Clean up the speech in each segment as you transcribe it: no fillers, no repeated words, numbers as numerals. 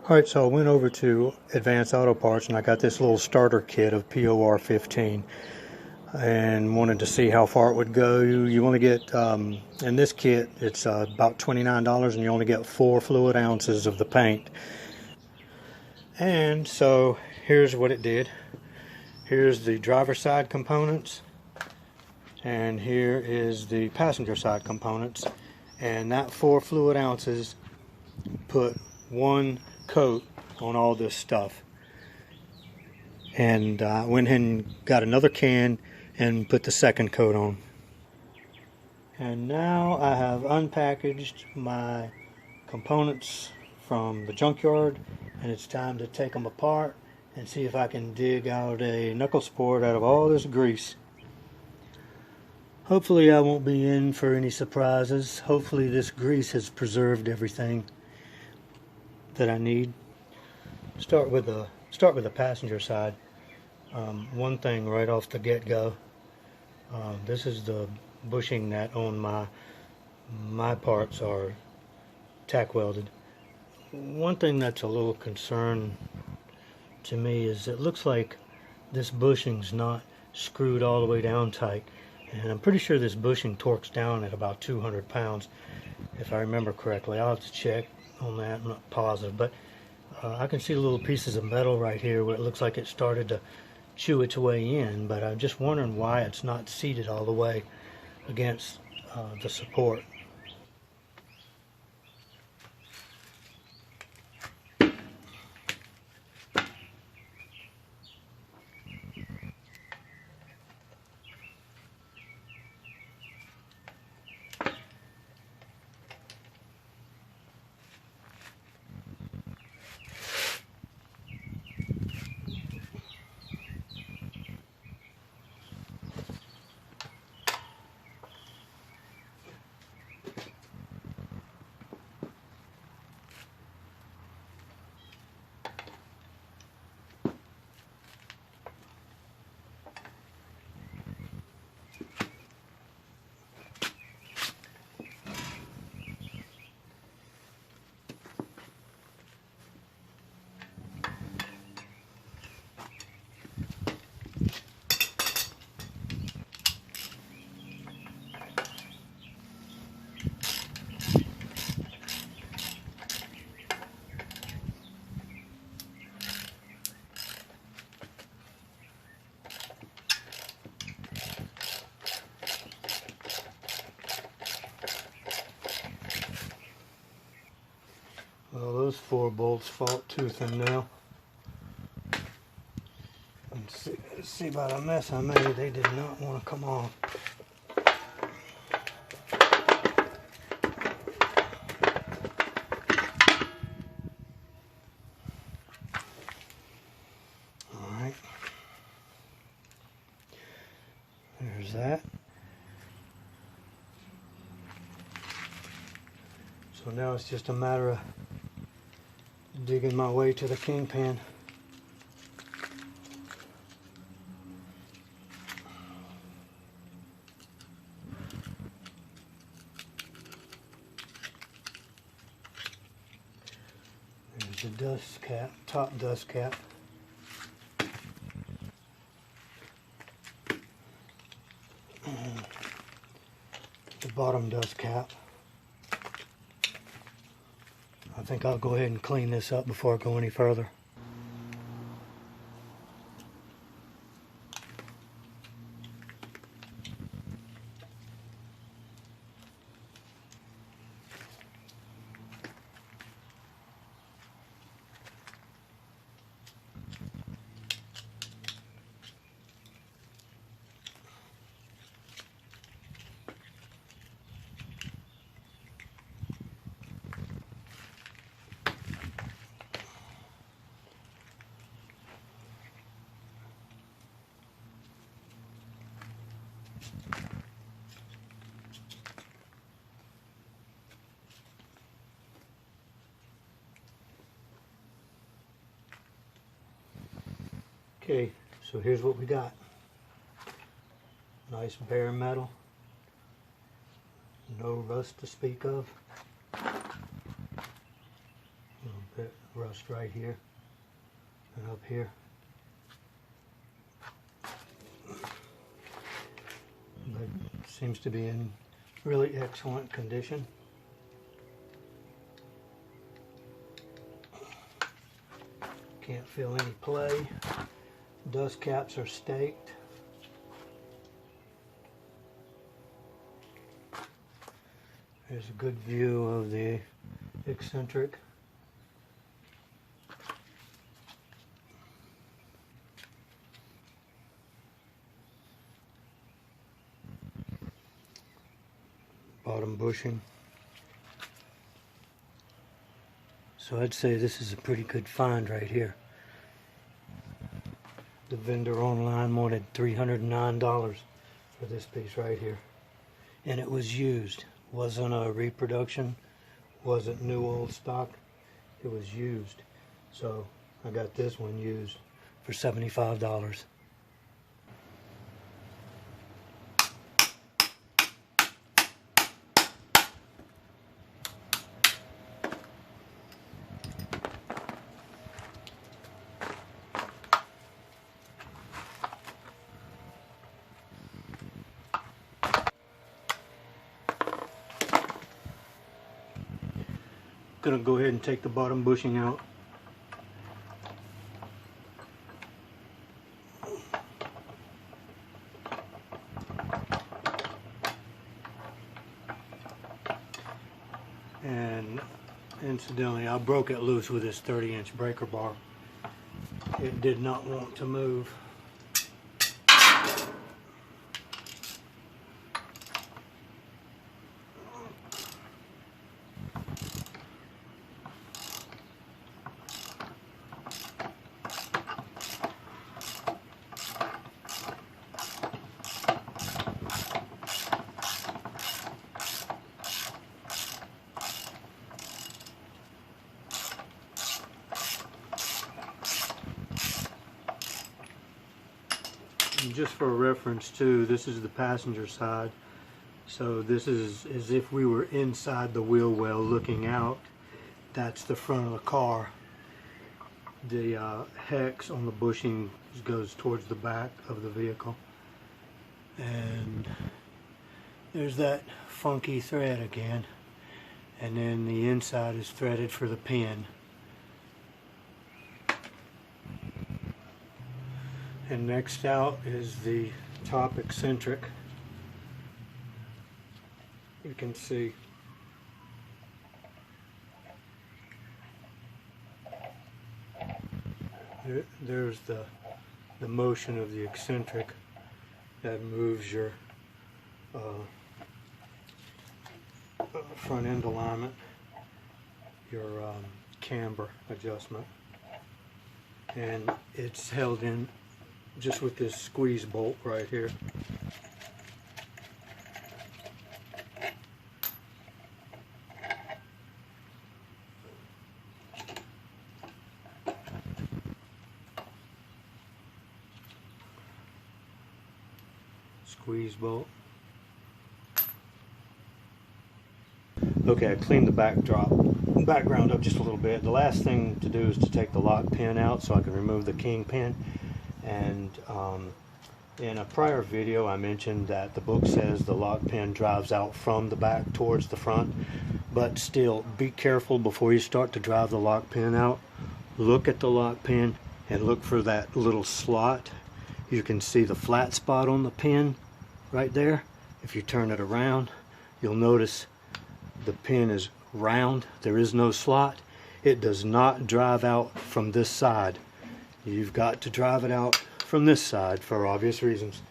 Alright, so I went over to Advanced Auto Parts and I got this little starter kit of POR 15 and wanted to see how far it would go. You only get, in this kit, it's about $29 and you only get 4 fluid ounces of the paint. And so here's what it did. Here's the driver's side components and here is the passenger side components, and that 4 fluid ounces put 1 coat on all this stuff. And I went ahead and got another can and put the second coat on. And now I have unpackaged my components from the junkyard, and it's time to take them apart and see if I can dig out a knuckle sport out of all this grease. Hopefully I won't be in for any surprises. Hopefully this grease has preserved everything that I need. Start with the passenger side. One thing right off the get-go. This is the bushing that on my parts are tack welded. One thing that's a little concern to me is it looks like this bushing's not screwed all the way down tight. And I'm pretty sure this bushing torques down at about 200 pounds, if I remember correctly. I'll have to check on that, I'm not positive. But I can see little pieces of metal right here where it looks like it started to chew its way in. But I'm just wondering why it's not seated all the way against the support. Well, those 4 bolts fought tooth and nail. Let's see about a mess I made. They did not want to come off. Alright. There's that. So now it's just a matter of digging my way to the kingpin. There's the dust cap, top dust cap. And the bottom dust cap. I think I'll go ahead and clean this up before I go any further. Okay, so here's what we got. Nice bare metal. No rust to speak of. bit of rust right here and up here. But seems to be in really excellent condition. Can't feel any play. Dust caps are staked. There's a good view of the eccentric. Bottom bushing. So I'd say this is a pretty good find right here. The vendor online wanted $309 for this piece right here. And it was used. Wasn't a reproduction, wasn't new old stock, it was used. So I got this one used for $75. Gonna go ahead and take the bottom bushing out. And incidentally, I broke it loose with this 30-inch breaker bar. It did not want to move. And just for reference too, this is the passenger side. So this is as if we were inside the wheel well looking out. That's the front of the car. The hex on the bushing goes towards the back of the vehicle. And there's that funky thread again. And then the inside is threaded for the pin. And next out is the top eccentric. You can see there's the motion of the eccentric that moves your front end alignment, your camber adjustment, and it's held in just with this squeeze bolt right here. Squeeze bolt. Okay, I cleaned the background up just a little bit. The last thing to do is to take the lock pin out so I can remove the king pin. And in a prior video I mentioned that the book says the lock pin drives out from the back towards the front, but still be careful before you start to drive the lock pin out. Look at the lock pin and look for that little slot. You can see the flat spot on the pin right there. If you turn it around, you'll notice the pin is round. There is no slot. It does not drive out from this side. You've got to drive it out from this side for obvious reasons.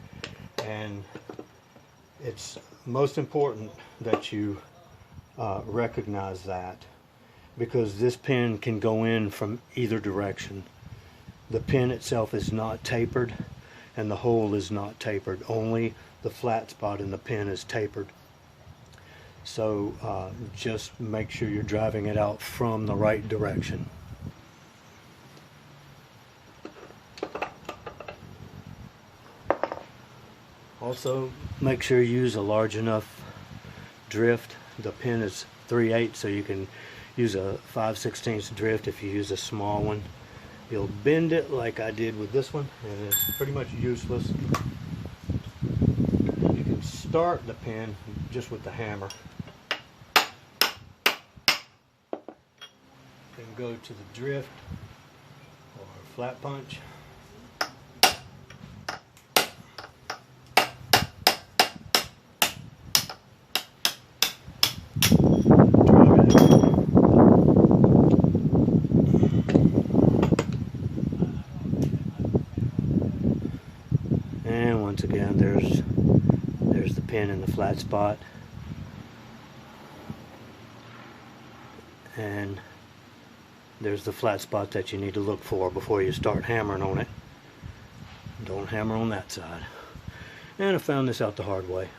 And it's most important that you recognize that, because this pin can go in from either direction. The pin itself is not tapered and the hole is not tapered. Only the flat spot in the pin is tapered. So just make sure you're driving it out from the right direction. Also, make sure you use a large enough drift. The pin is 3/8, so you use a 5/16 drift. If you use a small one, you'll bend it like I did with this one, and it's pretty much useless. You can start the pin just with the hammer. Then go to the drift or flat punch. And once again, there's the pin in the flat spot, and there's the flat spot that you need to look for before you start hammering on it. Don't hammer on that side. And I found this out the hard way.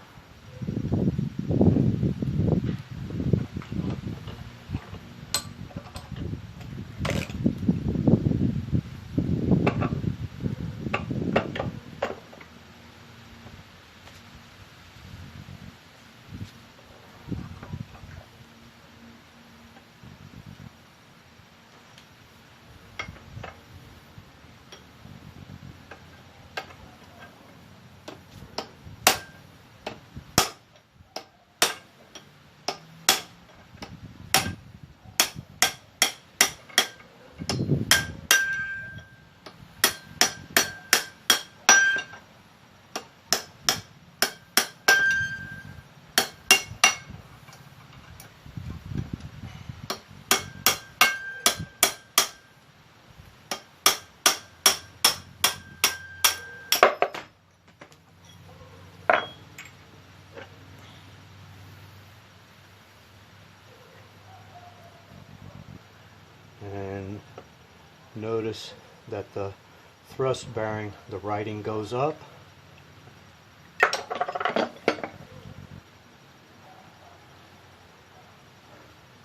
And notice that the thrust bearing, the writing goes up.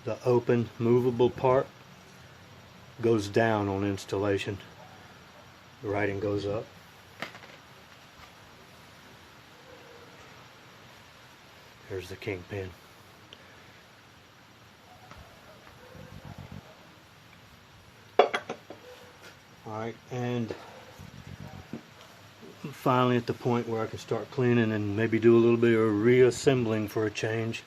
The open, movable part goes down on installation. The writing goes up. There's the kingpin. Alright, and I'm finally at the point where I can start cleaning and maybe do a little bit of reassembling for a change.